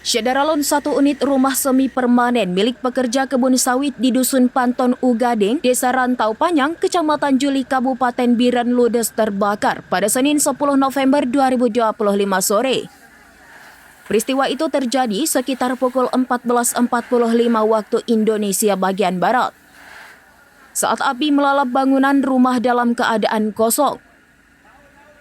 Syadaralun satu unit rumah semi permanen milik pekerja kebun sawit di Dusun Panton Ugading, Desa Rantau Panyang, Kecamatan Juli, Kabupaten Biren ludes terbakar pada Senin 10 November 2025 sore. Peristiwa itu terjadi sekitar pukul 14.45 waktu Indonesia bagian Barat. Saat api melalap bangunan rumah dalam keadaan kosong.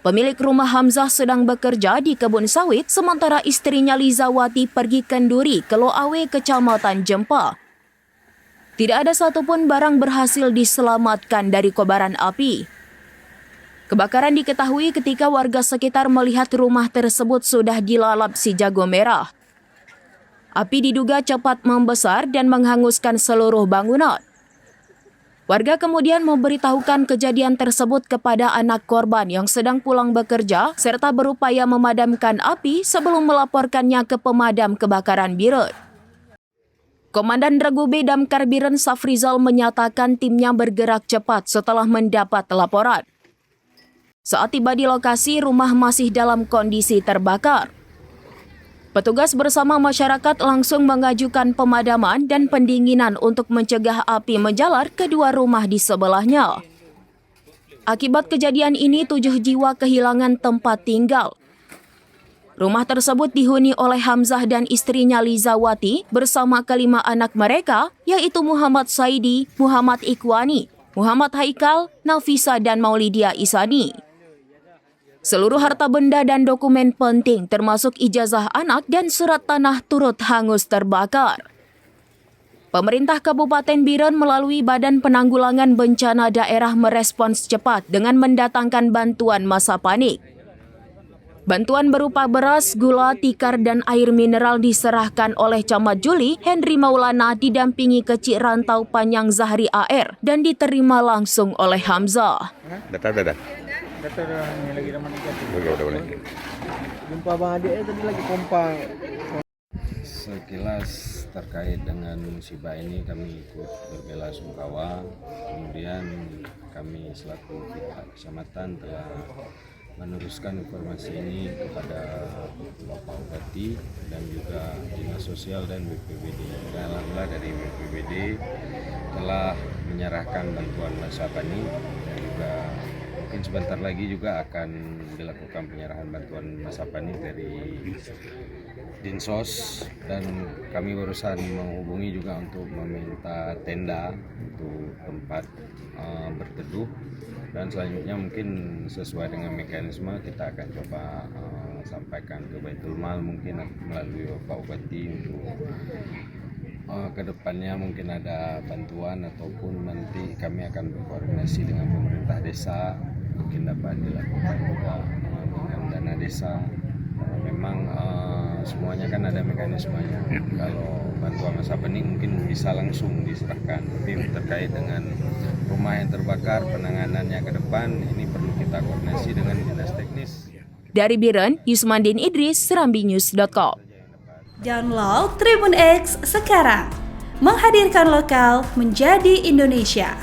Pemilik rumah Hamzah sedang bekerja di kebun sawit, sementara istrinya Lizawati pergi kenduri ke Loawe, Kecamatan Jempa. Tidak ada satupun barang berhasil diselamatkan dari kobaran api. Kebakaran diketahui ketika warga sekitar melihat rumah tersebut sudah dilalap si jago merah. Api diduga cepat membesar dan menghanguskan seluruh bangunan. Warga kemudian memberitahukan kejadian tersebut kepada anak korban yang sedang pulang bekerja serta berupaya memadamkan api sebelum melaporkannya ke pemadam kebakaran Biren. Komandan Regu B Damkar Biren Safrizal menyatakan timnya bergerak cepat setelah mendapat laporan. Saat tiba di lokasi, rumah masih dalam kondisi terbakar. Petugas bersama masyarakat langsung mengajukan pemadaman dan pendinginan untuk mencegah api menjalar ke dua rumah di sebelahnya. Akibat kejadian ini, 7 jiwa kehilangan tempat tinggal. Rumah tersebut dihuni oleh Hamzah dan istrinya Lizawati bersama kelima anak mereka, yaitu Muhammad Saidi, Muhammad Ikhwani, Muhammad Haikal, Nafisa, dan Maulidia Isani. Seluruh harta benda dan dokumen penting termasuk ijazah anak dan surat tanah turut hangus terbakar. Pemerintah Kabupaten Biren melalui Badan Penanggulangan Bencana Daerah merespons cepat dengan mendatangkan bantuan masa panik. Bantuan berupa beras, gula, tikar, dan air mineral diserahkan oleh Camat Juli, Henry Maulana, didampingi Kecik Rantau Panyang Zahri AR dan diterima langsung oleh Hamzah. Kata orang lagi nama negatif. Jumpa Bang Ade tadi lagi pompa. Sekilas terkait dengan musibah ini kami ikut berbela-sungkawa. Kemudian kami selaku pihak kecamatan telah meneruskan informasi ini kepada Bapak Bupati dan juga Dinas Sosial dan BPBD. Dan alhamdulillah dari BPBD telah menyerahkan bantuan masa panik dan juga mungkin sebentar lagi juga akan dilakukan penyerahan bantuan masa panik dari Dinsos, dan kami barusan menghubungi juga untuk meminta tenda untuk tempat berteduh, dan selanjutnya mungkin sesuai dengan mekanisme kita akan coba sampaikan ke Baitul Mal mungkin melalui Bapak Bupati untuk kedepannya mungkin ada bantuan ataupun nanti kami akan berkoordinasi dengan pemerintah desa mungkin dapat dilakukan juga dengan dana desa. Memang semuanya kan ada mekanismenya. Kalau bantuan masa panik mungkin bisa langsung diserahkan, tapi terkait dengan rumah yang terbakar penanganannya ke depan ini perlu kita koordinasi dengan dinas teknis. Dari Biren, Yusmandin Idris, serambinews.com. Download Tribun X sekarang, menghadirkan lokal menjadi Indonesia.